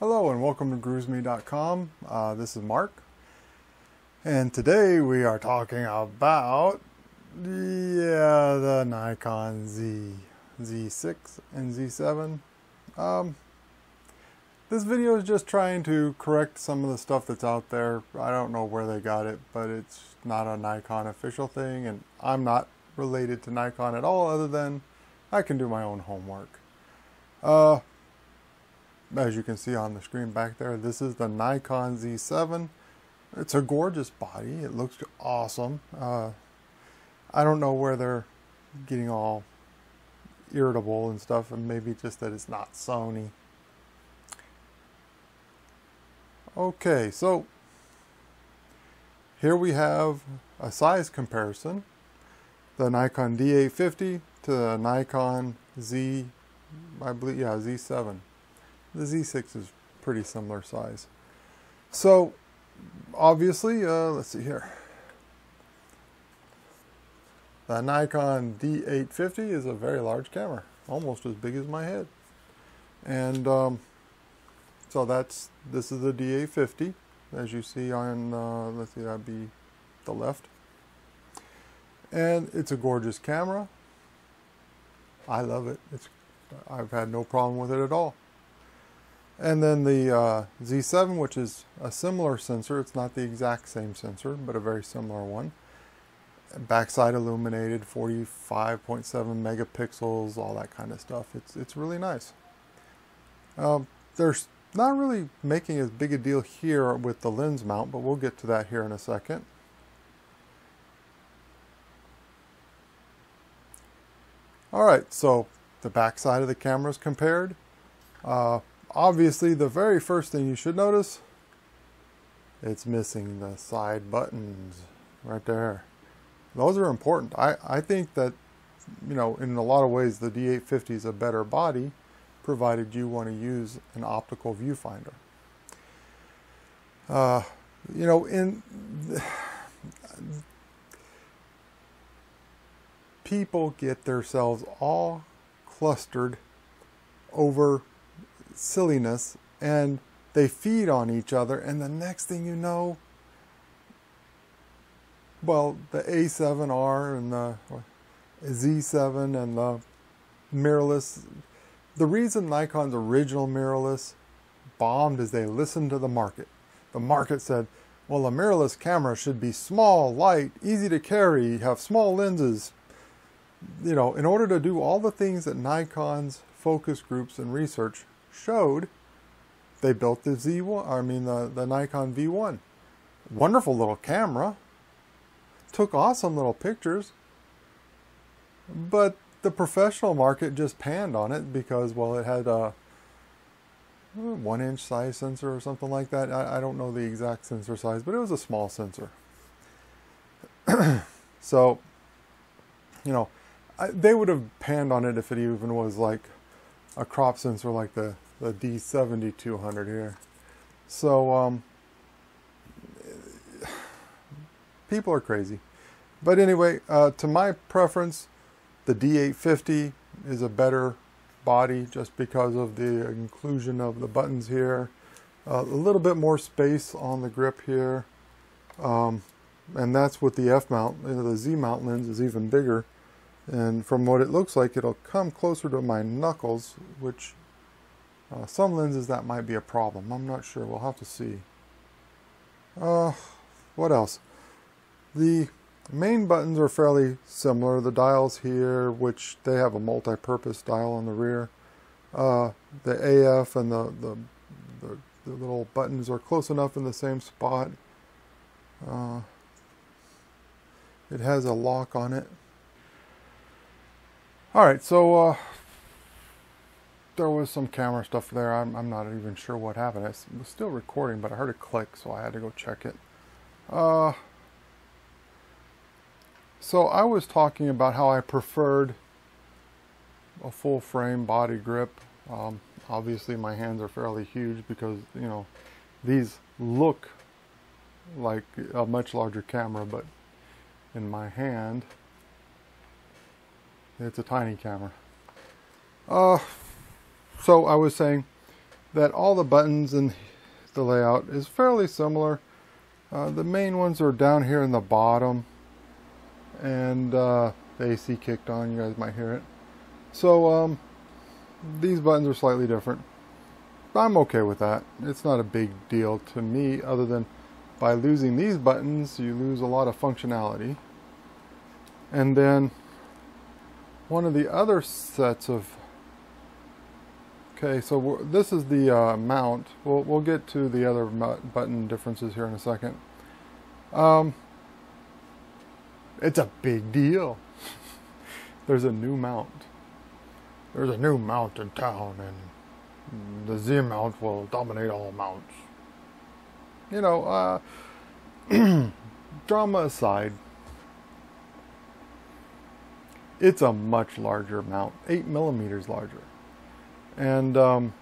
Hello and welcome to GroovesMe.com. This is Mark, and today we are talking about the Nikon Z, Z6 and Z7. This video is just trying to correct some of the stuff that's out there. I don't know where they got it, but it's not a Nikon official thing, and I'm not related to Nikon at all, other than I can do my own homework. As you can see on the screen back there, this is the Nikon Z7. It's a gorgeous body. It looks awesome. I don't know where they're getting all irritable and stuff, and maybe just that it's not Sony. Okay, so here we have a size comparison. The Nikon D850 to the Nikon Z, I believe, yeah, Z7. The Z6 is pretty similar size. So, obviously, let's see here. The Nikon D850 is a very large camera, almost as big as my head. And so this is the D850, as you see on, let's see, that'd be the left. And it's a gorgeous camera. I love it. I've had no problem with it at all. And then the Z7, which is a similar sensor. It's not the exact same sensor, but a very similar one. Backside illuminated, 45.7 megapixels, all that kind of stuff. It's really nice. There's not really making as big a deal here with the lens mount, but we'll get to that here in a second. Alright, so the backside of the camera is compared. Obviously, the very first thing you should notice, it's missing the side buttons right there. Those are important. I think that, you know, in a lot of ways, the D850 is a better body, provided you want to use an optical viewfinder. You know, people get themselves all clustered over silliness, and they feed on each other, and the next thing you know, well, the A7R and the Z7 and the mirrorless, the reason Nikon's original mirrorless bombed is they listened to the market. The market said, well, a mirrorless camera should be small, light, easy to carry, have small lenses. You know, in order to do all the things that Nikon's focus groups and research showed, they built the Z1, I mean the Nikon V1. Wonderful little camera, took awesome little pictures, but the professional market just panned on it because, well, it had a 1-inch size sensor or something like that. I don't know the exact sensor size, but it was a small sensor. So, you know, they would have panned on it if it even was like a crop sensor like the D7200 here. So people are crazy. But anyway, to my preference, the D850 is a better body just because of the inclusion of the buttons here. A little bit more space on the grip here. And that's with the F mount. The Z mount lens is even bigger. And from what it looks like, it'll come closer to my knuckles, which some lenses that might be a problem. I'm not sure. We'll have to see. What else? The main buttons are fairly similar. The dials here, which they have a multi-purpose dial on the rear. The AF and the little buttons are close enough in the same spot. It has a lock on it. Alright, so there was some camera stuff there. I'm not even sure what happened. I was still recording, but I heard a click, so I had to go check it. So I was talking about how I preferred a full frame body grip. Obviously my hands are fairly huge because, you know, these look like a much larger camera, but in my hand, it's a tiny camera. So I was saying, that all the buttons in the layout is fairly similar. The main ones are down here in the bottom, and the AC kicked on, you guys might hear it. So these buttons are slightly different. I'm okay with that. It's not a big deal to me, other than by losing these buttons, you lose a lot of functionality. And then one of the other sets of... Okay, so this is the mount. We'll get to the other button differences here in a second. It's a big deal. There's a new mount. There's a new mount in town, and the Z mount will dominate all mounts. You know, drama aside, it's a much larger mount, 8mm larger. And, you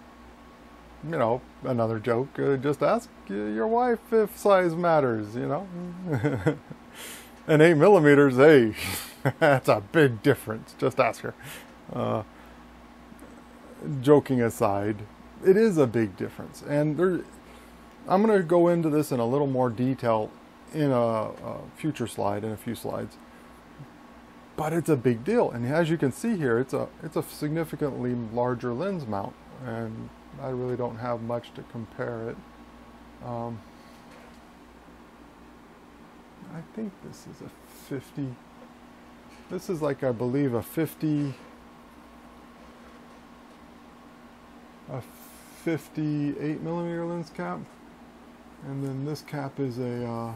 know, another joke, just ask your wife if size matters, you know. And 8mm, hey, that's a big difference. Just ask her. Joking aside, it is a big difference. And I'm going to go into this in a little more detail in a future slide, in a few slides. But it's a big deal, and as you can see here, it's a significantly larger lens mount, and I really don't have much to compare it. I think this is a 50. This is like, I believe, a 58mm lens cap, and then this cap is a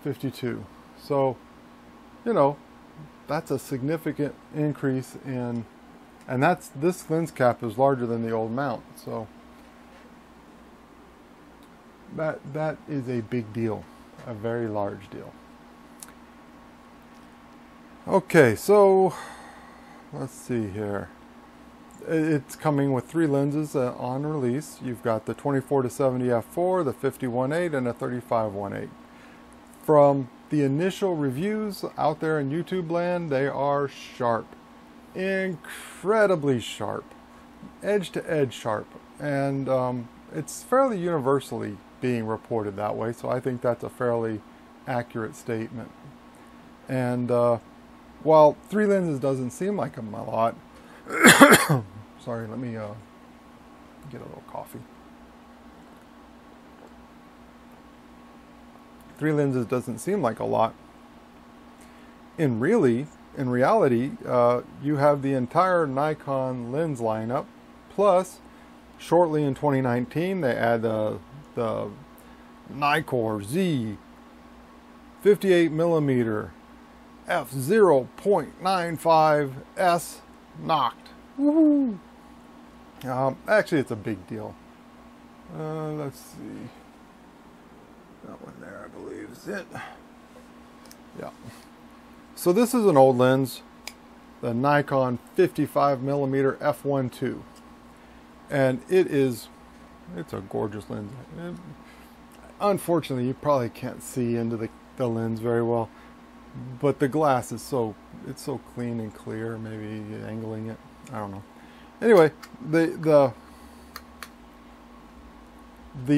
52. So, you know, that's a significant increase in, and this lens cap is larger than the old mount, so that is a big deal, a very large deal. Okay, so let's see here. It's coming with 3 lenses on release. You've got the 24-70 f4, the 50-1.8, and a 35-1.8. From the initial reviews out there in YouTube land, they are sharp, incredibly sharp, edge to edge sharp, and it's fairly universally being reported that way, so I think that's a fairly accurate statement. And while 3 lenses doesn't seem like a lot, sorry, let me get a little coffee. 3 lenses doesn't seem like a lot. In reality, you have the entire Nikon lens lineup, plus shortly in 2019 they add the Nikon Z 58mm f0.95s knocked. Woohoo! Actually, it's a big deal. Let's see. That one there, I believe, is it. Yeah. So this is an old lens, the Nikon 55mm f1.2, and it's a gorgeous lens. Unfortunately, you probably can't see into the lens very well, but the glass is so clean and clear. Maybe angling it, I don't know. Anyway, the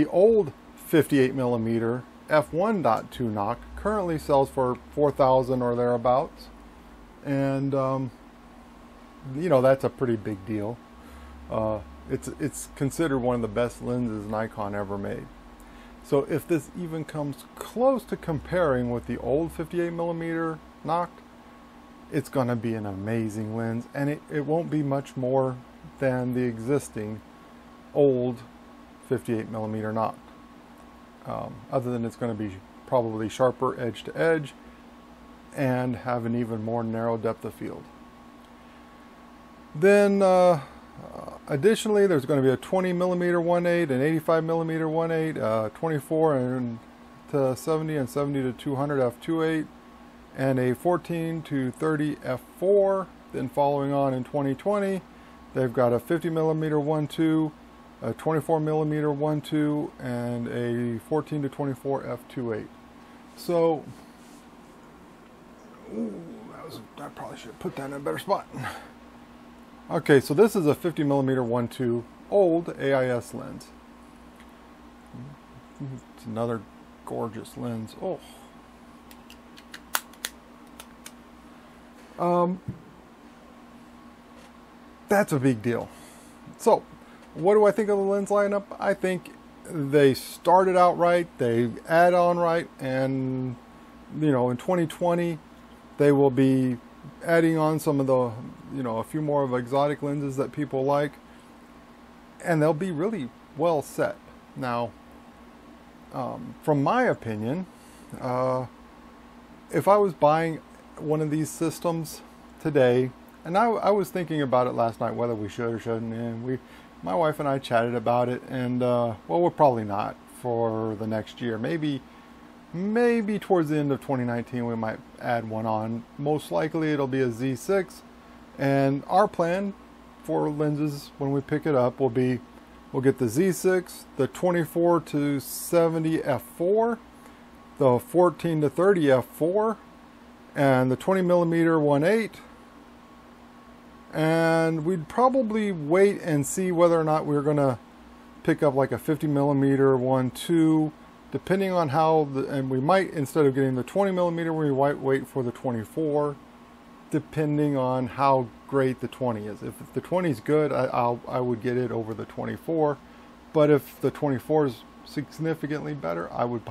old 58mm f1.2 knock currently sells for $4,000 or thereabouts, and you know, that's a pretty big deal. It's considered one of the best lenses Nikon ever made. So if this even comes close to comparing with the old 58mm knocked, it's going to be an amazing lens, and it won't be much more than the existing old 58mm knocked. Other than it's going to be probably sharper edge to edge and have an even more narrow depth of field. Then additionally, there's going to be a 20mm 1.8, an 85mm 1.8, 24 and to 70 and 70 to 200 f2.8, and a 14 to 30 f4. Then following on in 2020, they've got a 50mm 1.2, a 24mm 1.2, and a 14 to 24 f2.8. So, I probably should have put that in a better spot. Okay, so this is a 50mm 1.2 old AIS lens. It's another gorgeous lens. Oh. That's a big deal. So, what do I think of the lens lineup? I think they started out right, they add on right, and you know, in 2020 they will be adding on some of the, you know, a few more of exotic lenses that people like, and they'll be really well set. Now, from my opinion, if I was buying one of these systems today, and I was thinking about it last night whether we should or shouldn't, and my wife and I chatted about it, and well, we're probably not for the next year. Maybe towards the end of 2019 we might add one on. Most likely it'll be a Z6, and our plan for lenses when we pick it up will be, we'll get the Z6, the 24 to 70 f4, the 14 to 30 f4, and the 20 millimeter 1.8. And we'd probably wait and see whether or not we're going to pick up like a 50 millimeter 1.2, depending on how and we might, instead of getting the 20 millimeter, we might wait for the 24, depending on how great the 20 is. If the 20 is good, I would get it over the 24. But if the 24 is significantly better, I would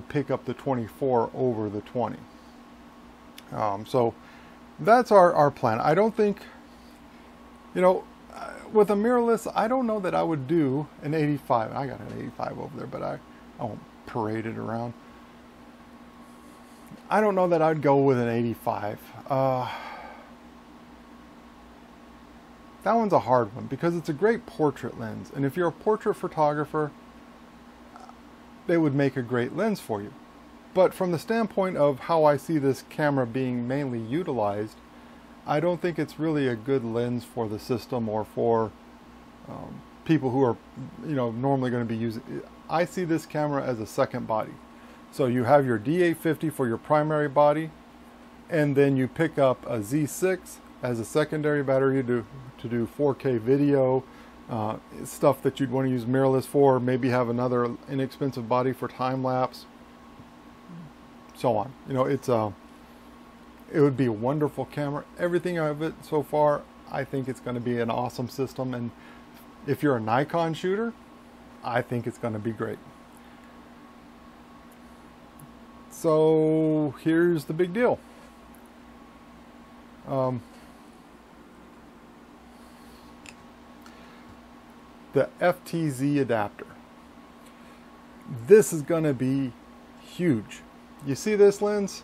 pick up the 24 over the 20. So that's our plan. I don't think, you know, with a mirrorless, I don't know that I would do an 85. I got an 85 over there, but I won't parade it around. I don't know that I'd go with an 85. That one's a hard one because it's a great portrait lens. And if you're a portrait photographer, they would make a great lens for you. But from the standpoint of how I see this camera being mainly utilized, I don't think it's really a good lens for the system or for people who are, you know, normally going to be using it. I see this camera as a second body. So you have your D850 for your primary body, and then you pick up a Z6 as a secondary battery to do 4K video, stuff that you'd want to use mirrorless for, maybe have another inexpensive body for time lapse, so on. You know, it would be a wonderful camera. Everything of it so far, I think it's going to be an awesome system. And if you're a Nikon shooter, I think it's going to be great. So here's the big deal. The FTZ adapter. This is going to be huge. You see this lens?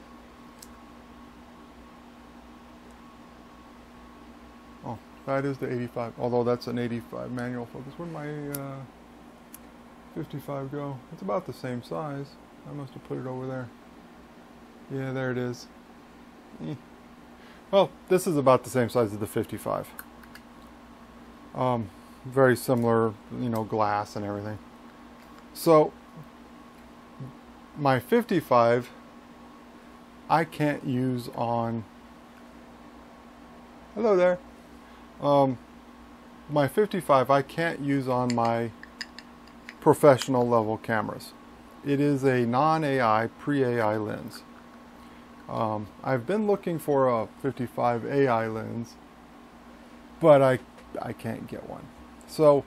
Oh, that is the 85, although that's an 85 manual focus. Where'd my 55 go? It's about the same size. I must have put it over there. Yeah, there it is. Well, this is about the same size as the 55. Very similar, you know, glass and everything. So my 55 I can't use on, hello there, my 55 I can't use on my professional level cameras. It is a non-AI, pre-AI lens. I've been looking for a 55 AI lens, but I can't get one. So,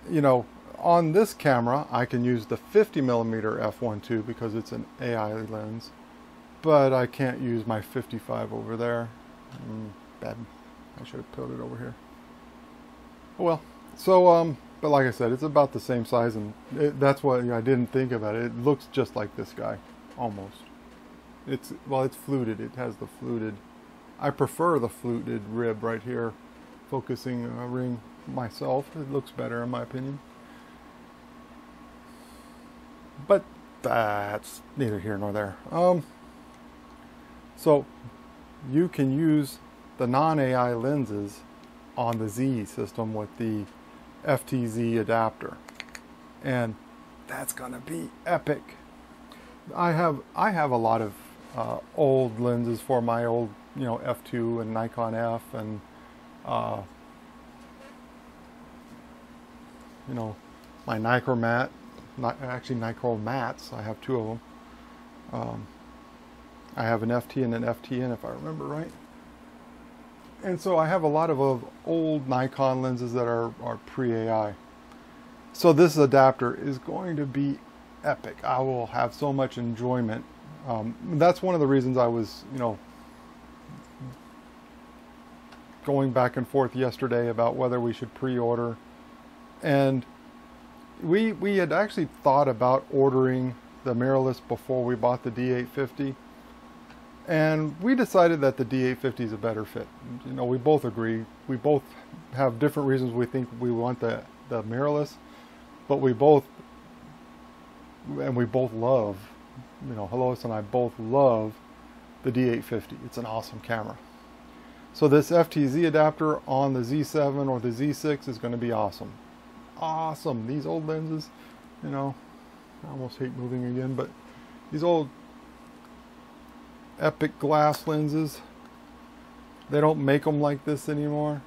you know, on this camera, I can use the 50mm f1.2 because it's an AI lens, but I can't use my 55 over there. Bad. I should have put it over here. Oh well. So, but like I said, it's about the same size, and that's what I didn't think about it. It looks just like this guy, almost. Well, it's fluted. It has the fluted. I prefer the fluted rib right here, focusing ring myself. It looks better in my opinion. But that's neither here nor there. So you can use the non-AI lenses on the Z system with the FTZ adapter, and that's gonna be epic. I have a lot of old lenses for my old, you know, f2 and Nikon F, and you know, my Nichromat, actually Nichromattes. I have two of them. I have an FT and an FTN, if I remember right. And so I have a lot of old Nikon lenses that are pre-AI. So this adapter is going to be epic. I will have so much enjoyment. That's one of the reasons I was, you know, going back and forth yesterday about whether we should pre-order. And we had actually thought about ordering the mirrorless before we bought the D850. And we decided that the D850 is a better fit. You know, we both agree. We both have different reasons we think we want the mirrorless, but we both love, you know, Lois and I both love the D850. It's an awesome camera. So this FTZ adapter on the Z7 or the Z6 is going to be awesome. Awesome. These old lenses, you know, I almost hate moving again, but these old epic glass lenses, they don't make them like this anymore.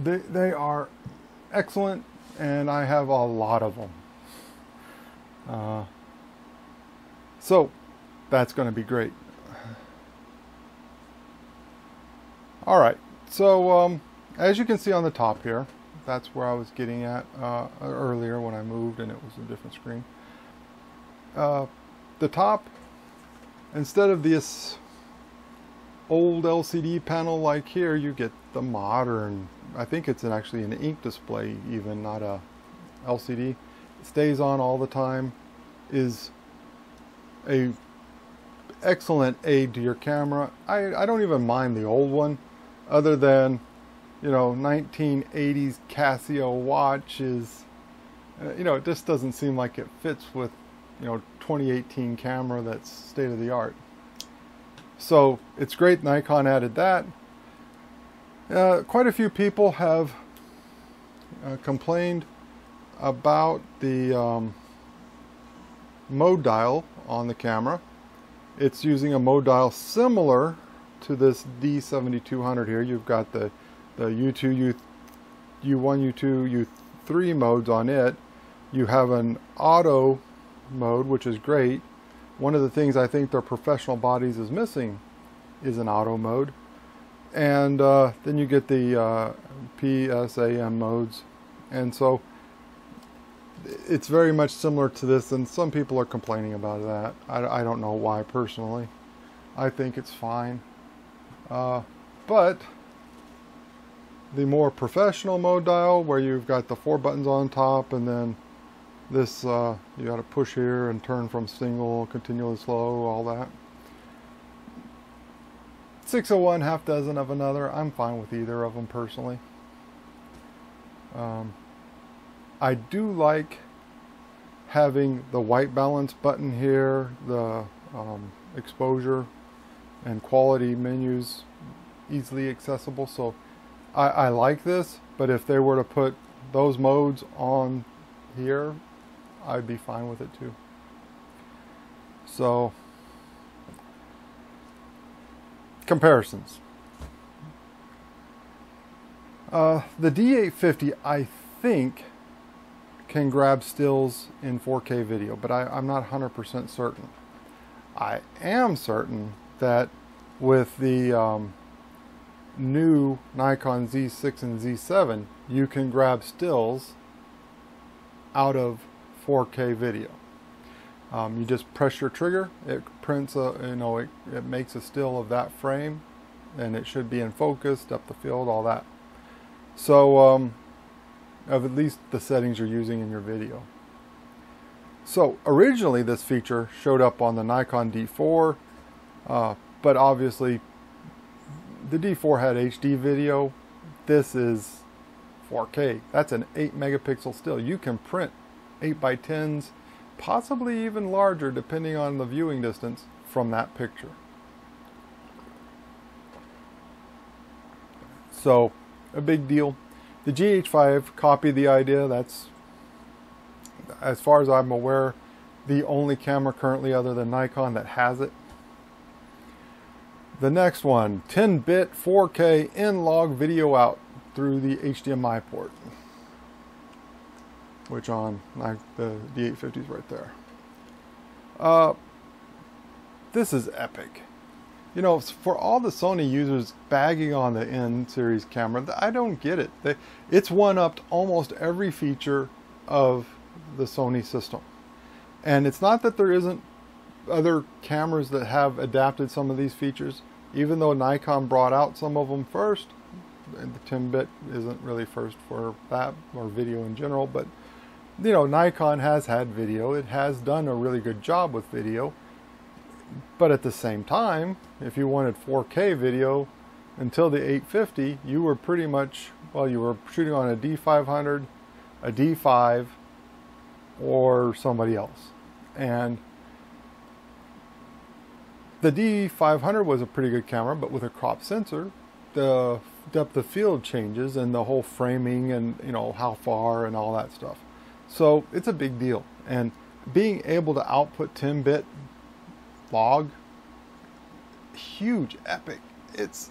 They are excellent, and I have a lot of them. So that's going to be great. All right, so as you can see on the top here, that's where I was getting at earlier when I moved and it was a different screen. The top, instead of this old LCD panel like here, you get the modern, I think it's actually an ink display even, not a LCD. It stays on all the time, is a excellent aid to your camera. I don't even mind the old one, other than, you know, 1980s Casio watch is, you know, it just doesn't seem like it fits with, you know, 2018 camera that's state of the art. So it's great Nikon added that. Quite a few people have complained about the mode dial on the camera. It's using a mode dial similar to this D7200 here. You've got the U2, U1, U2, U3 modes on it. You have an auto mode, which is great. One of the things I think their professional bodies is missing is an auto mode. And then you get the PSAM modes. And so it's very much similar to this, and some people are complaining about that. I don't know why personally. I think it's fine. But the more professional mode dial, where you've got the 4 buttons on top, and then this, you got to push here and turn from single, continually slow, all that. 601, half dozen of another. I'm fine with either of them personally. I do like having the white balance button here, the exposure and quality menus easily accessible. So I like this, but if they were to put those modes on here, I'd be fine with it too. So, comparisons. The D850, I think, can grab stills in 4K video, but I'm not 100% certain. I am certain that with the new Nikon Z6 and Z7, you can grab stills out of 4K video. You just press your trigger, it prints a, you know, it makes a still of that frame, and it should be in focus, depth of field, all that. So of at least the settings you're using in your video. So originally this feature showed up on the Nikon D4, but obviously the D4 had HD video. This is 4K. That's an 8 megapixel still. You can print 8x10s, possibly even larger depending on the viewing distance from that picture. So a big deal. The GH5 copied the idea. That's, as far as I'm aware, the only camera currently other than Nikon that has it. The next one, 10-bit 4K in-log video out. through the HDMI port, which on the D850 is right there. This is epic. You know, for all the Sony users bagging on the N series camera, I don't get it. It's one-upped almost every feature of the Sony system. And it's not that there isn't other cameras that have adapted some of these features, even though Nikon brought out some of them first. And the 10-bit isn't really first for that, or video in general, but you know, Nikon has had video. It has done a really good job with video. But at the same time, if you wanted 4K video until the 850, you were pretty much, well, you were shooting on a D500, a D5, or somebody else. And the D500 was a pretty good camera, but with a crop sensor, the depth of field changes and the whole framing and, you know, how far and all that stuff. So it's a big deal. And being able to output 10-bit log, huge, epic. It's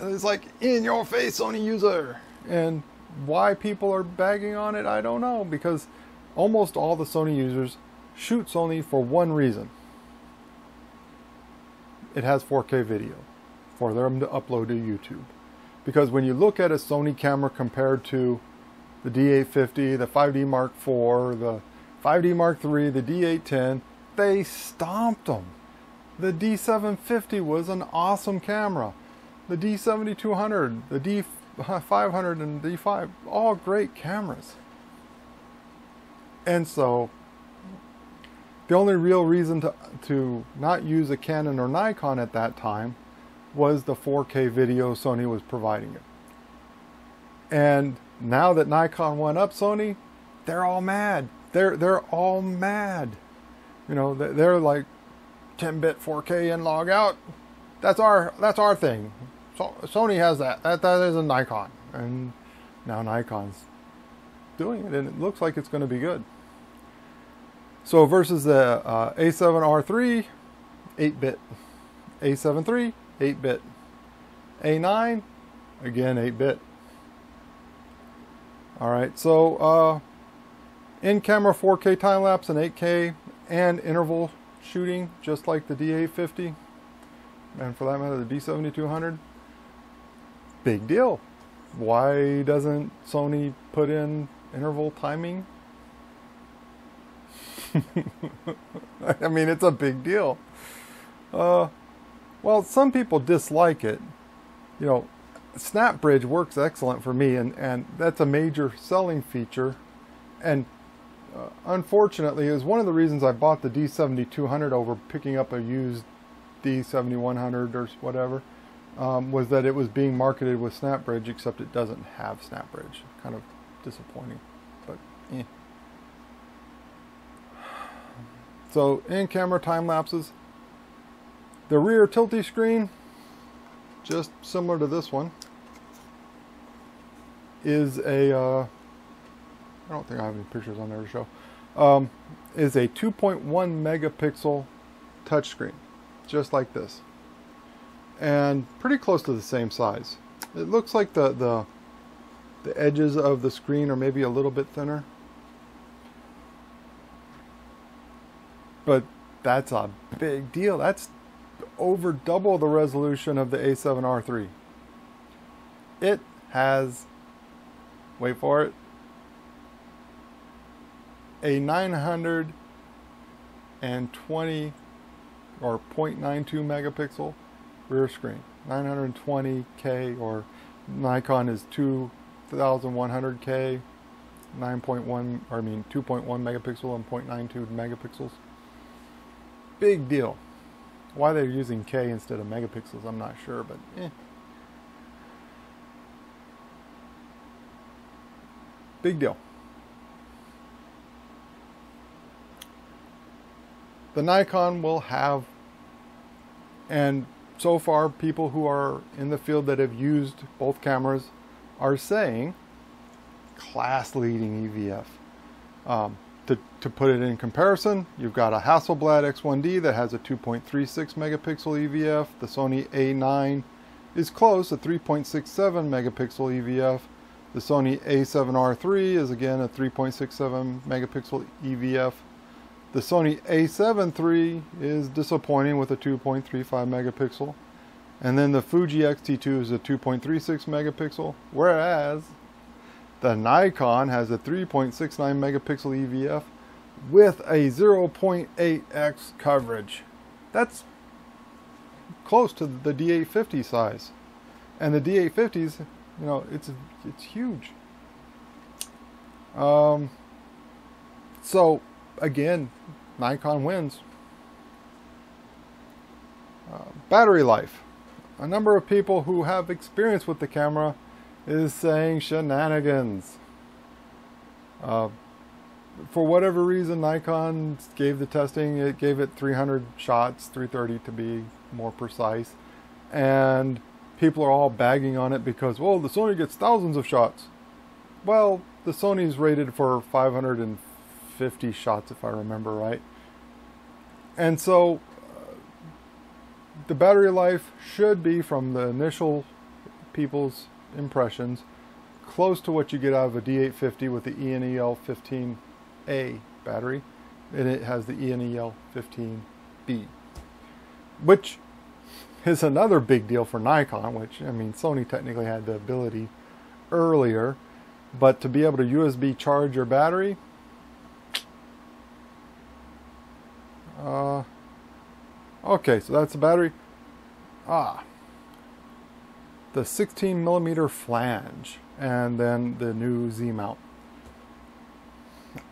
like in your face, Sony user. And why people are bagging on it, I don't know, because almost all the Sony users shoot Sony for one reason. It has 4K video for them to upload to YouTube. Because when you look at a Sony camera compared to the D850, the 5D Mark IV, the 5D Mark III, the D810, they stomped them. The D750 was an awesome camera. The D7200, the D500 and D5, all great cameras. And so the only real reason to not use a Canon or Nikon at that time was the 4K video Sony was providing it. And now that Nikon won up Sony, they're all mad. They're all mad. You know, they're like 10-bit 4K in, log out. That's our thing. So Sony has that. That is a Nikon, and now Nikon's doing it, and it looks like it's going to be good. So versus the A7R3, 8-bit, A7 III, 8-bit, A9, again 8-bit. All right, so in-camera 4K time-lapse and 8K and interval shooting, just like the D850, and for that matter the D7200. Big deal. Why doesn't Sony put in interval timing? I mean, it's a big deal. Well, some people dislike it. You know, Snap Bridge works excellent for me, and that's a major selling feature. And unfortunately, it was one of the reasons I bought the D7200 over picking up a used D7100 or whatever, was that it was being marketed with Snap Bridge, except it doesn't have Snap Bridge. Kind of disappointing, but eh. So in-camera time lapses. The rear Tilty Screen, just similar to this one, is a I don't think I have any pictures on there to show. Is a 2.1 megapixel touchscreen, just like this, and pretty close to the same size. It looks like the edges of the screen are maybe a little bit thinner, but that's a big deal. That's over double the resolution of the A7R III. It has, wait for it, a 920 or 0.92 megapixel rear screen. 920K, or Nikon is 2100K, 9.1, or I mean 2.1 megapixel and 0.92 megapixels. Big deal. Why they're using K instead of megapixels, I'm not sure, but eh. Big deal. The Nikon will have, and so far people who are in the field that have used both cameras are saying, class-leading EVF. To put it in comparison, you've got a Hasselblad X1D that has a 2.36 megapixel EVF. The Sony A9 is close, a 3.67 megapixel EVF. The Sony A7R III is again a 3.67 megapixel EVF. The Sony A7 III is disappointing with a 2.35 megapixel. And then the Fuji X-T2 is a 2.36 megapixel, whereas the Nikon has a 3.69 megapixel EVF with a 0.8x coverage. That's close to the D850 size. And the D850s, you know, it's huge. So again, Nikon wins. Battery life. A number of people who have experience with the camera is saying shenanigans. For whatever reason, Nikon gave the testing, it gave it 300 shots, 330 to be more precise. And people are all bagging on it because, well, the Sony gets thousands of shots. Well, the Sony's rated for 550 shots, if I remember right. And so the battery life should be, from the initial people's impressions, close to what you get out of a D850 with the ENEL15A battery, and it has the ENEL15B, which is another big deal for Nikon, which, I mean, Sony technically had the ability earlier, but to be able to USB charge your battery, okay, so that's the battery. The 16mm flange, and then the new Z mount.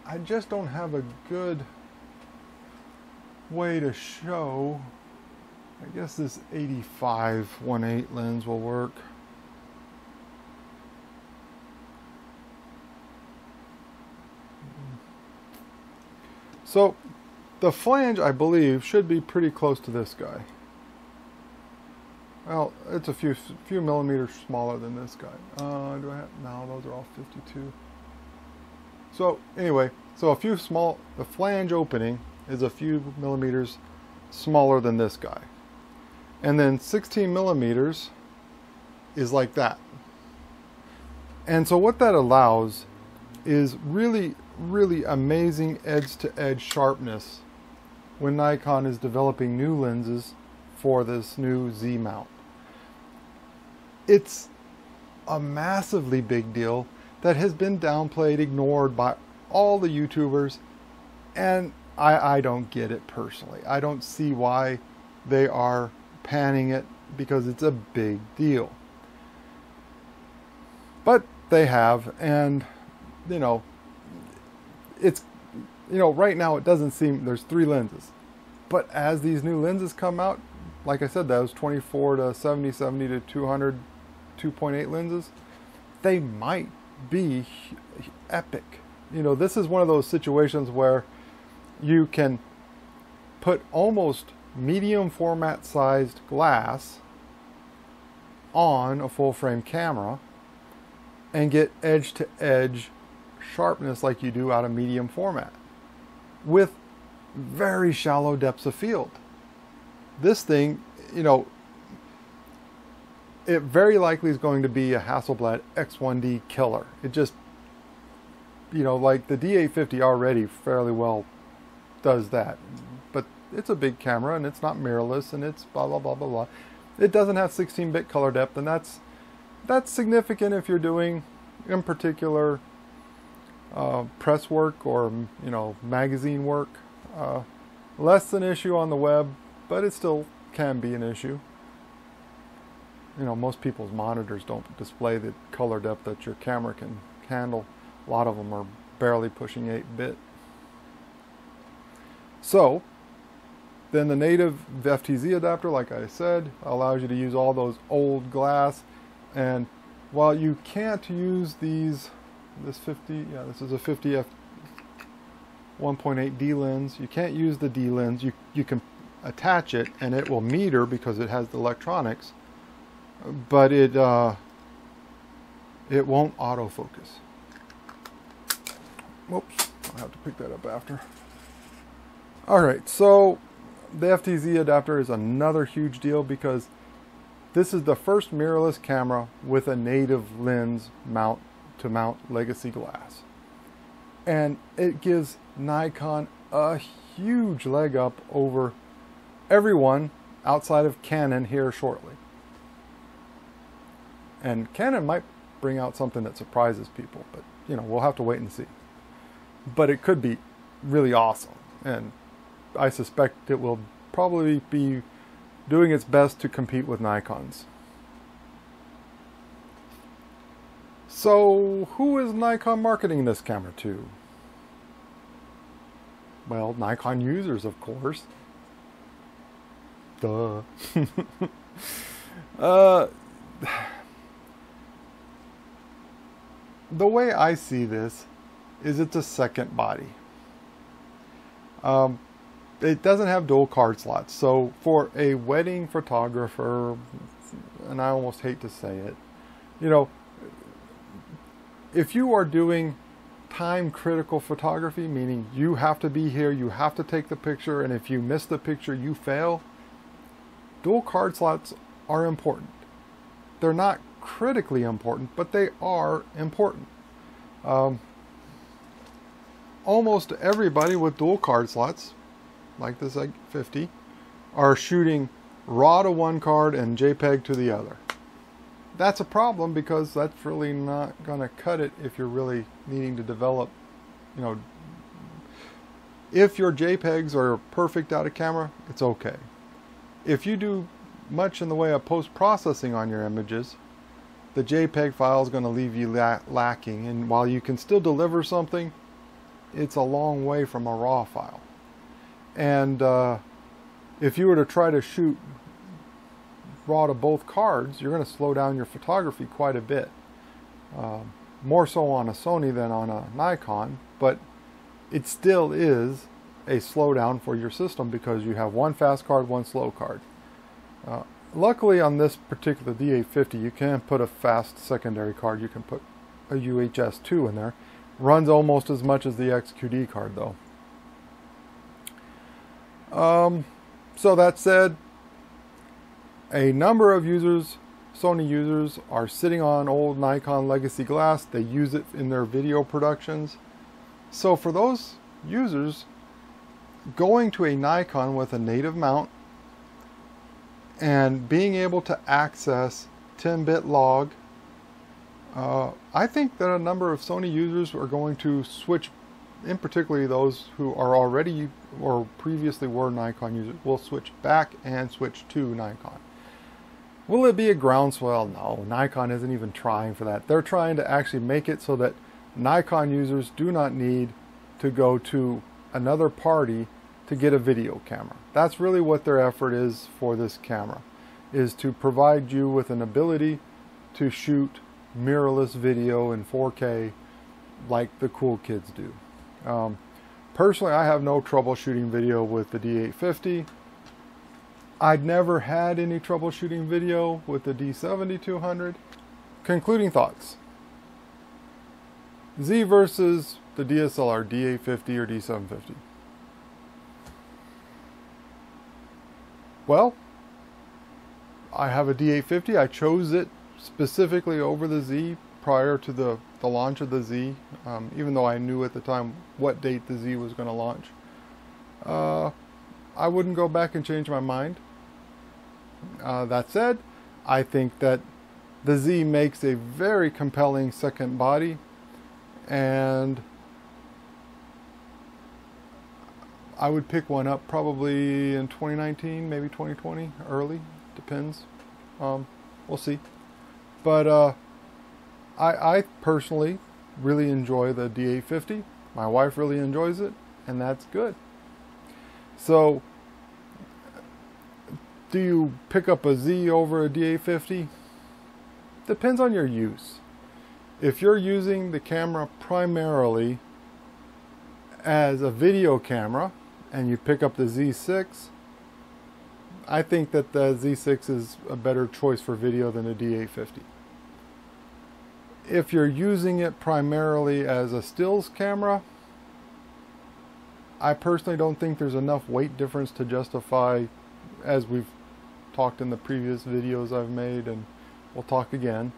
I just don't have a good way to show. I guess this 85-1.8 lens will work. So the flange, I believe, should be pretty close to this guy. Well, it's a few millimeters smaller than this guy. Do I have? No, those are all 52. So anyway, so the flange opening is a few millimeters smaller than this guy. And then 16 millimeters is like that. And so what that allows is really, really amazing edge-to-edge sharpness when Nikon is developing new lenses for this new Z mount. It's a massively big deal that has been downplayed, ignored by all the YouTubers, and I don't get it personally. I don't see why they are panning it, because it's a big deal. But they have, and you know, it's, you know, right now it doesn't seem, there's 3 lenses, but as these new lenses come out, like I said, those 24 to 70, 70 to 200 2.8 lenses, they might be epic. You know, this is one of those situations where you can put almost medium format sized glass on a full frame camera and get edge to edge sharpness like you do out of medium format with very shallow depths of field. This thing, you know, it very likely is going to be a Hasselblad X1D killer. It just, you know, like the D850 already fairly well does that. But it's a big camera, and it's not mirrorless, and it's blah, blah, blah, blah, blah. It doesn't have 16-bit color depth, and that's significant if you're doing, in particular, press work or, you know, magazine work. Less an issue on the web, but it still can be an issue. You know, most people's monitors don't display the color depth that your camera can handle. A lot of them are barely pushing 8-bit. So, then the native FTZ adapter, like I said, allows you to use all those old glass. And while you can't use these, this is a 50 f 1.8 D lens. You can't use the D lens. You can attach it and it will meter because it has the electronics, but it won't autofocus. Whoops, I'll have to pick that up after. Alright, so the FTZ adapter is another huge deal because This is the first mirrorless camera with a native lens mount to mount legacy glass. And it gives Nikon a huge leg up over everyone outside of Canon here shortly. And Canon might bring out something that surprises people, but you know, we'll have to wait and see. But it could be really awesome, and I suspect it will probably be doing its best to compete with Nikons. So, who is Nikon marketing this camera to? Well, Nikon users, of course. Duh. The way I see this is it's a second body. It doesn't have dual card slots. So for a wedding photographer, and I almost hate to say it, you know, if you are doing time critical photography, meaning you have to be here, you have to take the picture, and if you miss the picture, you fail, dual card slots are important. They're not critically important, but they are important. Almost everybody with dual card slots, like this like 50, are shooting RAW to one card and JPEG to the other. That's a problem because that's really not going to cut it if you're really needing to develop, you know, if your JPEGs are perfect out of camera, it's okay. If you do much in the way of post-processing on your images, the JPEG file is going to leave you lacking, and while you can still deliver something, it's a long way from a RAW file. And if you were to try to shoot RAW to both cards, you're going to slow down your photography quite a bit. More so on a Sony than on a Nikon, but it still is a slowdown for your system because you have one fast card, one slow card. Luckily on this particular D850 you can put a fast secondary card. You can put a UHS-2 in there. Runs almost as much as the XQD card though. So that said, a number of users, Sony users, are sitting on old Nikon legacy glass. They use it in their video productions. So for those users, going to a Nikon with a native mount and being able to access 10-bit log, I think that a number of Sony users are going to switch, in particularly those who are already or previously were Nikon users, will switch back and switch to Nikon. Will it be a groundswell? No, Nikon isn't even trying for that. They're trying to actually make it so that Nikon users do not need to go to another party to get a video camera. That's really what their effort is for this camera, is to provide you with an ability to shoot mirrorless video in 4K like the cool kids do. Personally, I have no trouble shooting video with the D850. I'd never had any trouble shooting video with the D7200. Concluding thoughts. Z versus the DSLR, D850 or D750. Well, I have a D850. I chose it specifically over the Z prior to the launch of the Z, even though I knew at the time what date the Z was going to launch. I wouldn't go back and change my mind. That said, I think that the Z makes a very compelling second body, and I would pick one up probably in 2019, maybe 2020, early, depends. We'll see. But I personally really enjoy the D850. My wife really enjoys it, and that's good. So, do you pick up a Z over a D850? Depends on your use. If you're using the camera primarily as a video camera and you pick up the Z6, I think that the Z6 is a better choice for video than a D850. If you're using it primarily as a stills camera, I personally don't think there's enough weight difference to justify, as we've talked in the previous videos I've made, and we'll talk again.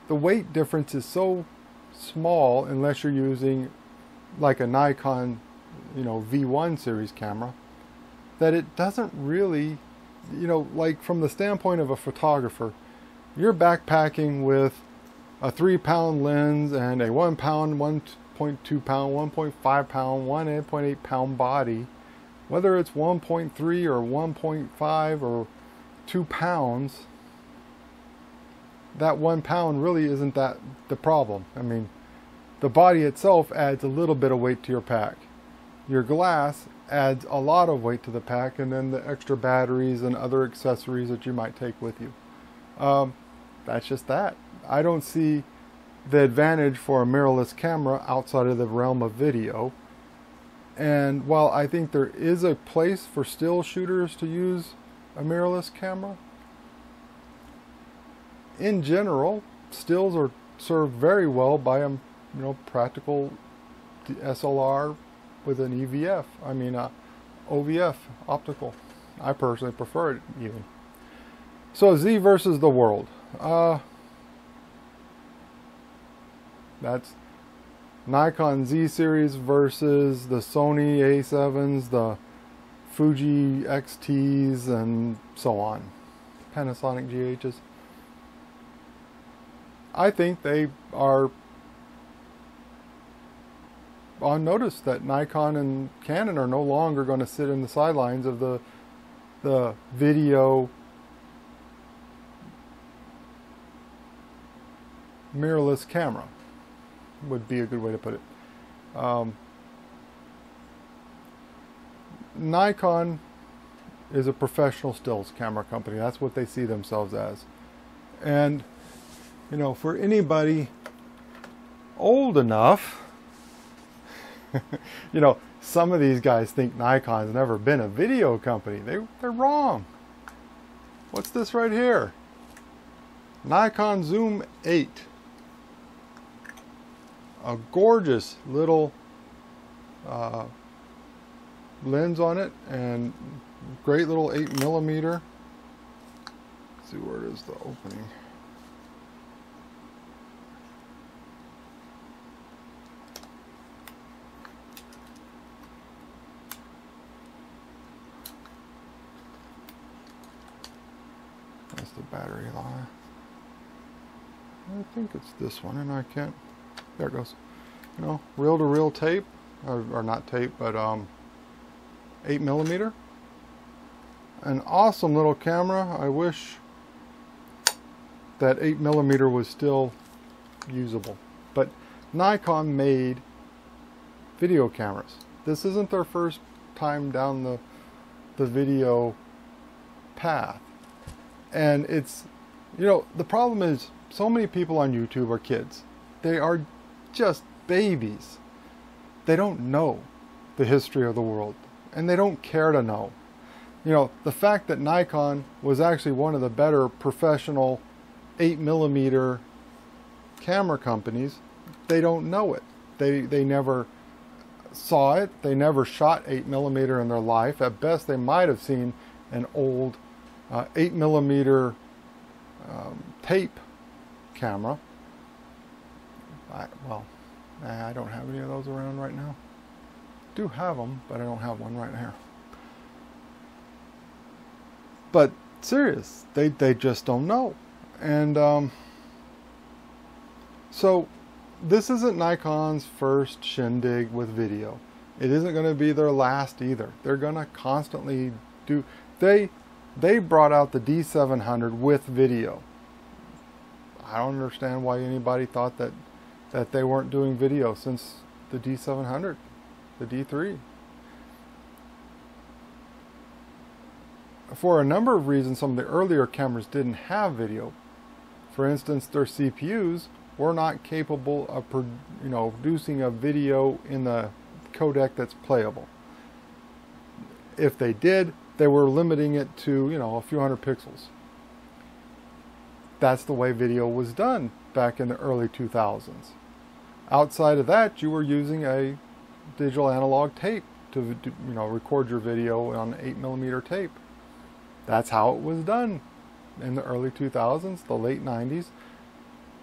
The weight difference is so small, unless you're using like a Nikon, you know, V1 series camera, that it doesn't really, you know, like from the standpoint of a photographer, you're backpacking with a 3-pound lens and a 1 pound, 1.2 pound, 1.5 pound, 1.8 pound body, whether it's 1.3 or 1.5 or 2 pounds, that 1 pound really isn't that the problem. I mean, the body itself adds a little bit of weight to your pack. Your glass adds a lot of weight to the pack, and then the extra batteries and other accessories that you might take with you. That's just that. I don't see the advantage for a mirrorless camera outside of the realm of video. And while I think there is a place for still shooters to use a mirrorless camera, in general, stills are served very well by a practical DSLR with an EVF. I mean, OVF, optical. I personally prefer it even. So Z versus the world. That's Nikon Z series versus the Sony A7s, the Fuji XTs, and so on. Panasonic GHs. I think they are on notice that Nikon and Canon are no longer going to sit in the sidelines of the video mirrorless camera, would be a good way to put it. Nikon is a professional stills camera company. That's what they see themselves as. And, you know, for anybody old enough, you know, some of these guys think Nikon's never been a video company. They're wrong. What's this right here? Nikon Zoom 8. A gorgeous little lens on it, and great little 8mm. Let's see, where is the opening? That's the battery line. I think it's this one, and I can't. There it goes. You know, reel-to-reel tape, or not tape, but 8mm. An awesome little camera. I wish that 8mm was still usable. But Nikon made video cameras. This isn't their first time down the video path. And it's, you know, the problem is so many people on YouTube are kids. They are just babies. They don't know the history of the world, and they don't care to know. You know, the fact that Nikon was actually one of the better professional 8mm camera companies, they don't know it. They never saw it. They never shot 8mm in their life. At best, they might have seen an old 8mm tape camera. I don't have any of those around right now. Do have them, but I don't have one right here. But serious, they just don't know. And so this isn't Nikon's first shindig with video. It isn't going to be their last either. They're going to constantly do. They brought out the D700 with video. I don't understand why anybody thought that they weren't doing video since the D700, the D3. For a number of reasons, some of the earlier cameras didn't have video. For instance, their CPUs were not capable of producing a video in the codec that's playable. If they did, they were limiting it to, you know, a few hundred pixels. That's the way video was done back in the early 2000s. Outside of that, you were using a digital analog tape to, you know, record your video on 8mm tape. That's how it was done in the early 2000s, the late 90s,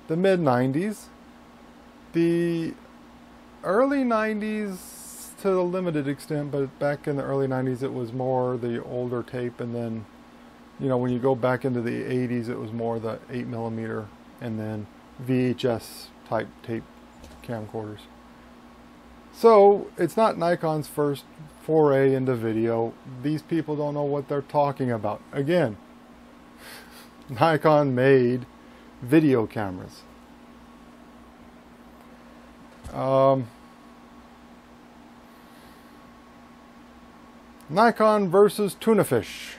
the mid 90s, the early 90s to a limited extent, but back in the early 90s it was more the older tape, and then, you know, when you go back into the 80s it was more the 8mm and then VHS type tape camcorders. So it's not Nikon's first foray into video. These people don't know what they're talking about. Again, Nikon made video cameras. Nikon versus tuna fish.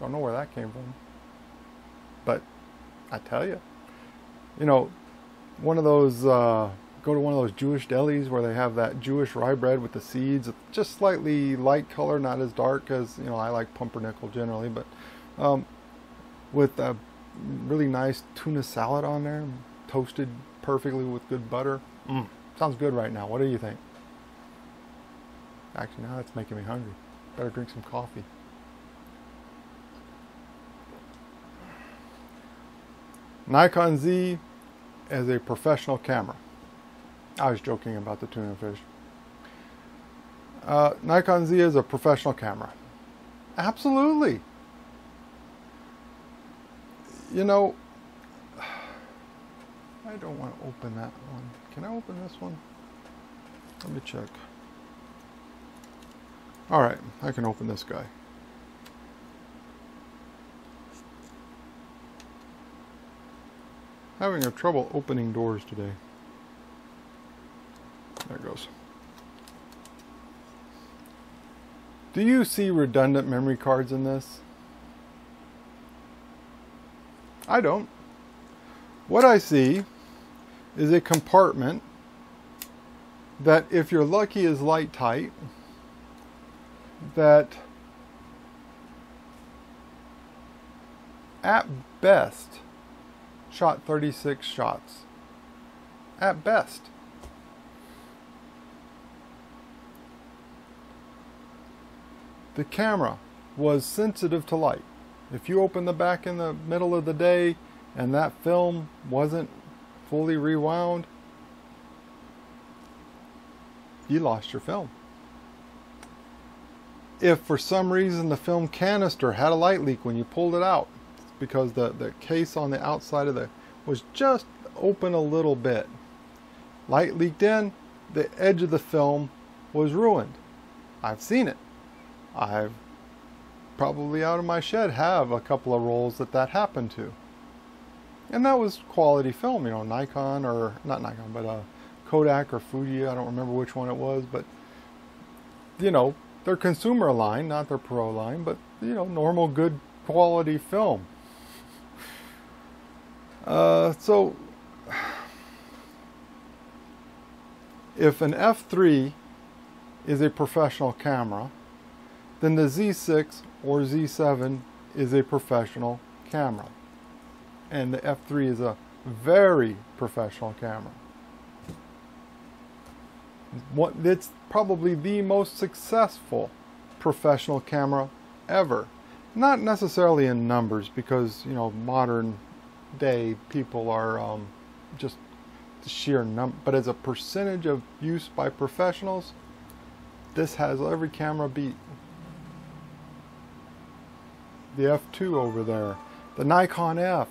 Don't know where that came from. But I tell you, you know, one of those, go to one of those Jewish delis where they have that Jewish rye bread with the seeds, just slightly light color, not as dark as, you know, I like pumpernickel generally, but with a really nice tuna salad on there, toasted perfectly with good butter. Sounds good right now. What do you think? Actually, now that's making me hungry. Better drink some coffee. Nikon Z as a professional camera. I was joking about the tuna fish. Nikon Z is a professional camera. Absolutely. You know, I don't want to open that one. Can I open this one? Let me check. Alright, I can open this guy. Having a trouble opening doors today. There it goes. Do you see redundant memory cards in this? I don't. What I see is a compartment that, if you're lucky, is light tight, that at best shot 36 shots. At best. The camera was sensitive to light. If you open the back in the middle of the day and that film wasn't fully rewound, you lost your film. If for some reason the film canister had a light leak when you pulled it out, it's because the case on the outside of the was just open a little bit. Light leaked in, the edge of the film was ruined. I've seen it. I've probably out of my shed have a couple of rolls that happened to. And that was quality film, you know, Nikon, or not Nikon, but Kodak or Fuji, I don't remember which one it was, but, you know, their consumer line, not their pro line, but, you know, normal good quality film. So if an F3 is a professional camera, then the Z6 or Z7 is a professional camera. And the F3 is a very professional camera. It's probably the most successful professional camera ever. Not necessarily in numbers, because, you know, modern day people are just the sheer number, but as a percentage of use by professionals, this has every camera beat. The F2 over there, the Nikon F,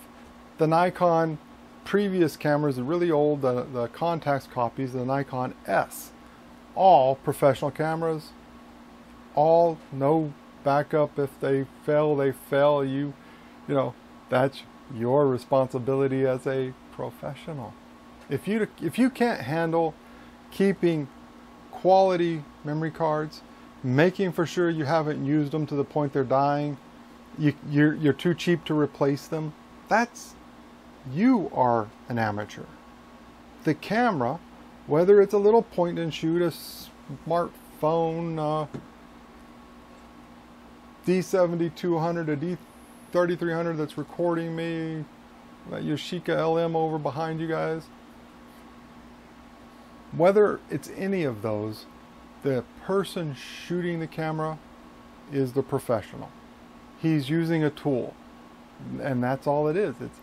the Nikon previous cameras, the really old, the Contax copies, the Nikon S, all professional cameras, all no backup. If they fail, they fail. You know, that's your responsibility as a professional. If you can't handle keeping quality memory cards, making for sure you haven't used them to the point they're dying, you're too cheap to replace them, you are an amateur. The camera, whether it's a little point and shoot, a smartphone, D7200, a D3300 that's recording me, that Yashica LM over behind you guys, whether it's any of those, the person shooting the camera is the professional. He's using a tool, and that's all it is. It's,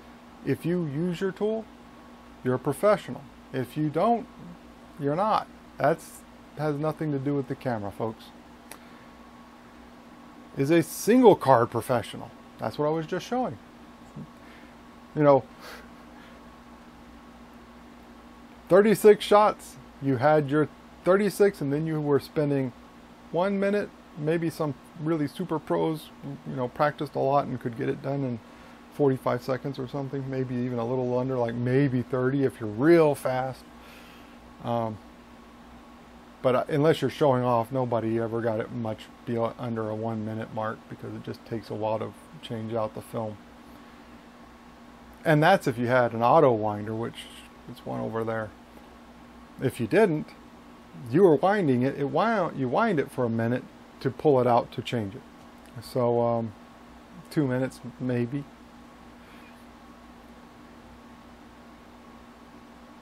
if you use your tool, you're a professional. If you don't, you're not. That's has nothing to do with the camera, folks. Is a single card professional. That's what I was just showing. You know, 36 shots. You had your 36, and then you were spending 1 minute. Maybe some really super pros, you know, practiced a lot and could get it done in 45 seconds or something. Maybe even a little under, like maybe 30 if you're real fast. But unless you're showing off, nobody ever got it much under a 1 minute mark, because it just takes a while to change out the film. And that's if you had an auto winder, which is one over there. If you didn't, you were winding it. You wind it for a minute to pull it out to change it. So 2 minutes maybe.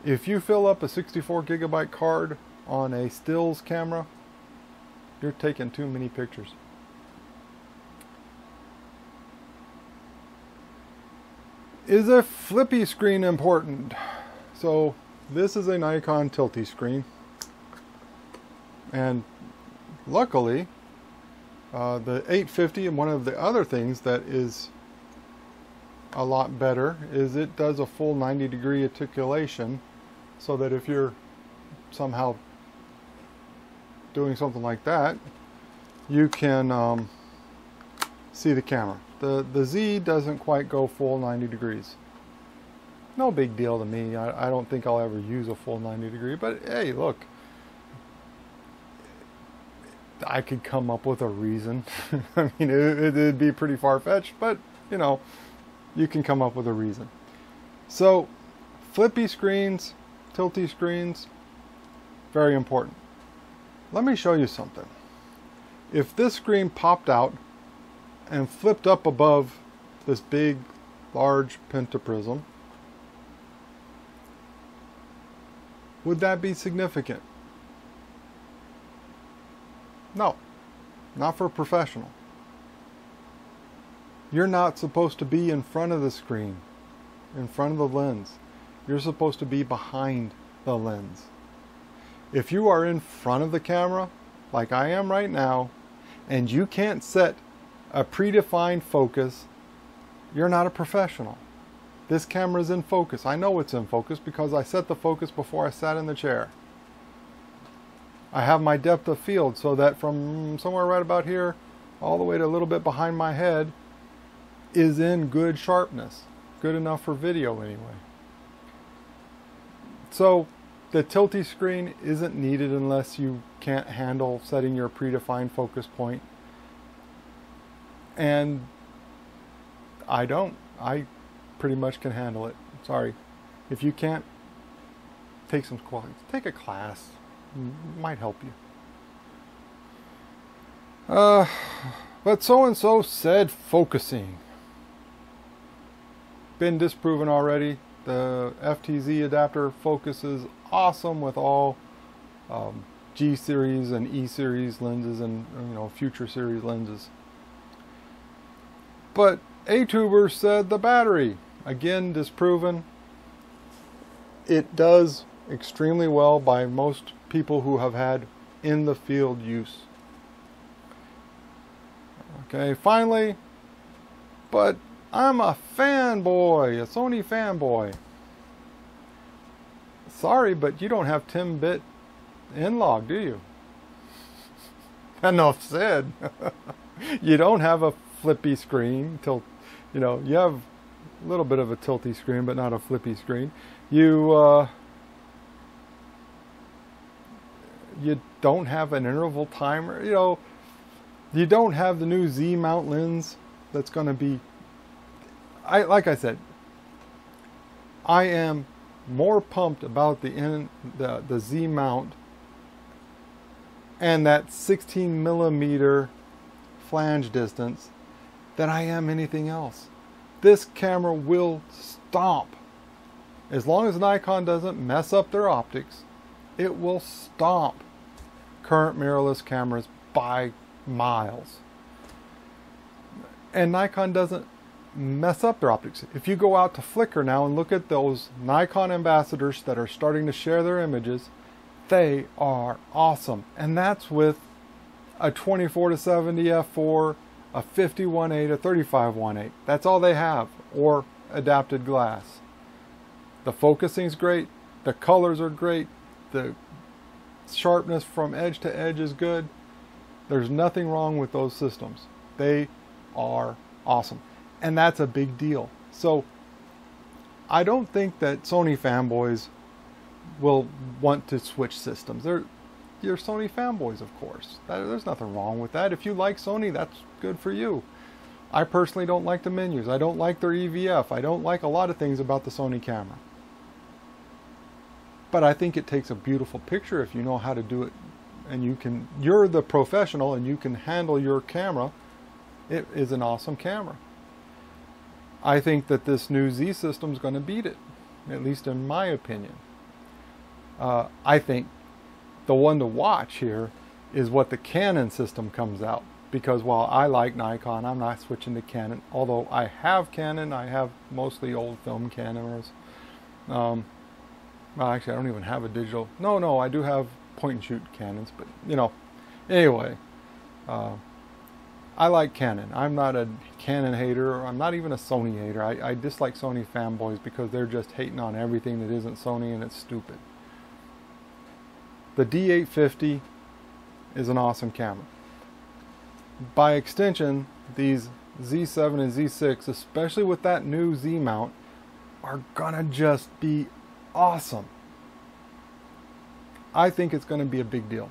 If you fill up a 64 gigabyte card on a stills camera, you're taking too many pictures. Is a flippy screen important? So this is a Nikon Tilty Screen, and luckily the 850, and one of the other things that is a lot better is it does a full 90-degree articulation, so that if you're somehow doing something like that, you can see the camera. The Z doesn't quite go full 90 degrees. No big deal to me. I don't think I'll ever use a full 90 degree, but hey, look, I could come up with a reason. I mean, it'd be pretty far-fetched, but you know, you can come up with a reason. So flippy screens, tilty screens, very important. Let me show you something. If this screen popped out and flipped up above this big, large pentaprism, would that be significant? No, not for a professional. You're not supposed to be in front of the screen, in front of the lens. You're supposed to be behind the lens. If you are in front of the camera, like I am right now, and you can't set a predefined focus, you're not a professional. This camera is in focus. I know it's in focus because I set the focus before I sat in the chair. I have my depth of field so that from somewhere right about here all the way to a little bit behind my head is in good sharpness. Good enough for video anyway. So the tilty screen isn't needed unless you can't handle setting your predefined focus point. And I don't. I pretty much can handle it. Sorry. If you can't, take a class. Might help you. But so-and-so said focusing. Been disproven already. The FTZ adapter focuses awesome with all G series and E series lenses, and future series lenses. But a tuber said the battery, again disproven. It does extremely well by most people who have had in the field use. Okay, finally, but I'm a fanboy, a Sony fanboy. Sorry, but you don't have 10-bit N-Log, do you? Enough said. You don't have a flippy screen. You have a little bit of a tilty screen, but not a flippy screen. You don't have an interval timer. You don't have the new Z mount lens that's going to be. Like I said, I am more pumped about the Z mount and that 16 millimeter flange distance than I am anything else. This camera will stomp. As long as Nikon doesn't mess up their optics, it will stomp current mirrorless cameras by miles. And Nikon doesn't mess up their optics. If you go out to Flickr now and look at those Nikon ambassadors that are starting to share their images, they are awesome. And that's with a 24-70 f4, a 50-1.8, a 35-1.8. That's all they have, or adapted glass. The focusing's great, the colors are great, the sharpness from edge to edge is good. There's nothing wrong with those systems. They are awesome. And that's a big deal. So I don't think that Sony fanboys will want to switch systems. You're Sony fanboys, of course. There's nothing wrong with that. If you like Sony, that's good for you. I personally don't like the menus. I don't like their EVF. I don't like a lot of things about the Sony camera. But I think it takes a beautiful picture if you know how to do it. And you're the professional and you can handle your camera. It is an awesome camera. I think that this new Z system is going to beat it, at least in my opinion. I think the one to watch here is what the Canon system comes out. Because while I like Nikon, I'm not switching to Canon. Although I have Canon, I have mostly old film cameras. Well, actually, I don't even have a digital. No, I do have point-and-shoot Canons, but, you know, anyway. I like Canon. I'm not a Canon hater. I'm not even a Sony hater. I dislike Sony fanboys because they're just hating on everything that isn't Sony, and it's stupid. The D850 is an awesome camera. By extension, these Z7 and Z6, especially with that new Z mount, are gonna just be awesome. I think it's gonna be a big deal.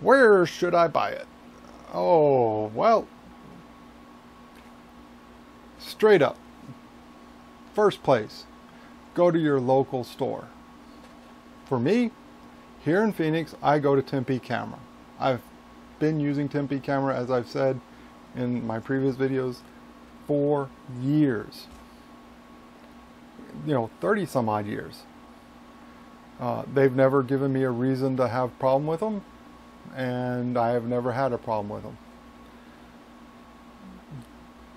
Where should I buy it? Oh, well, straight up. First place, go to your local store. For me, here in Phoenix, I go to Tempe Camera. I've been using Tempe Camera, as I've said in my previous videos, for years. You know, 30 some odd years. They've never given me a reason to have a problem with them, and I have never had a problem with them.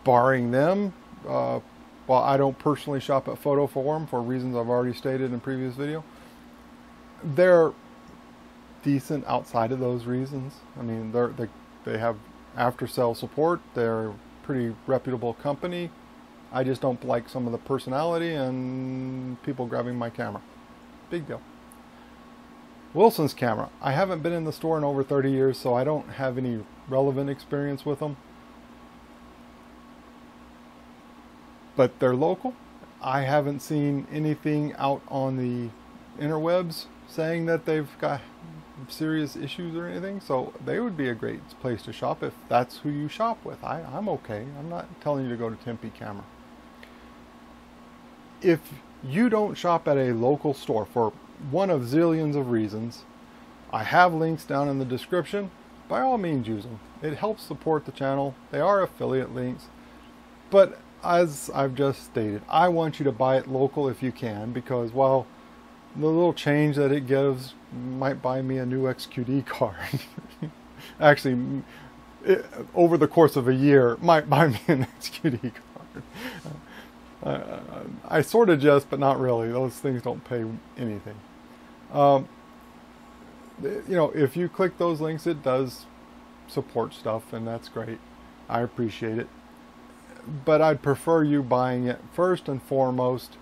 Barring them, while I don't personally shop at Photo Forum for reasons I've already stated in previous video, they're decent outside of those reasons. I mean, they have after-sale support. They're a pretty reputable company. I just don't like some of the personality and people grabbing my camera. Big deal. Wilson's camera. I haven't been in the store in over 30 years, so I don't have any relevant experience with them. But they're local. I haven't seen anything out on the interwebs saying that they've got serious issues or anything, so they would be a great place to shop if that's who you shop with. I'm okay. I'm not telling you to go to Tempe Camera. If you don't shop at a local store for one of zillions of reasons, I have links down in the description. By all means, use them. It helps support the channel. They are affiliate links, but as I've just stated, I want you to buy it local if you can, because while the little change that it gives might buy me a new XQD card. Actually, over the course of a year, might buy me an XQD card. I sort of jest, but not really. Those things don't pay anything. You know, if you click those links, it does support stuff, and that's great. I appreciate it. But I'd prefer you buying it first and foremost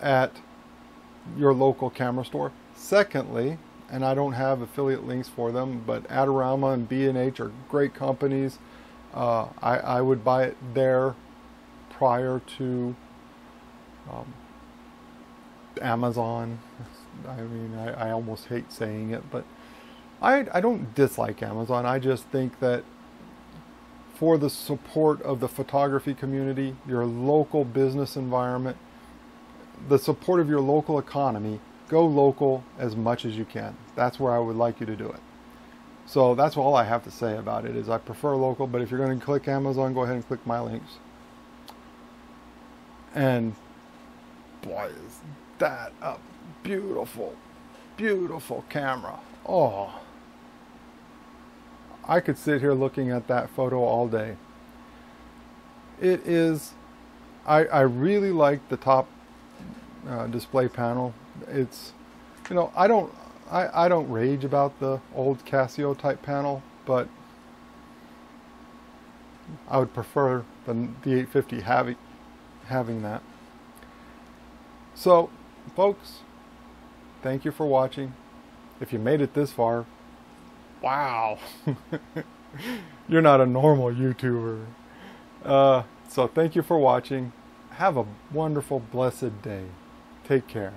at your local camera store. Secondly, and I don't have affiliate links for them, but Adorama and B&H are great companies. I would buy it there prior to Amazon. I mean, I almost hate saying it, but I don't dislike Amazon. I just think that for the support of the photography community, your local business environment, the support of your local economy, go local as much as you can. That's where I would like you to do it. So that's all I have to say about it, is I prefer local, but if you're going to click Amazon, go ahead and click my links. And boy, is that a beautiful, beautiful camera. Oh, I could sit here looking at that photo all day. It is, I really like the top display panel. It's, you know, I don't rage about the old Casio type panel, but I would prefer the 850 having that. So, folks, thank you for watching. If you made it this far, wow, you're not a normal YouTuber. So thank you for watching. Have a wonderful, blessed day. Take care.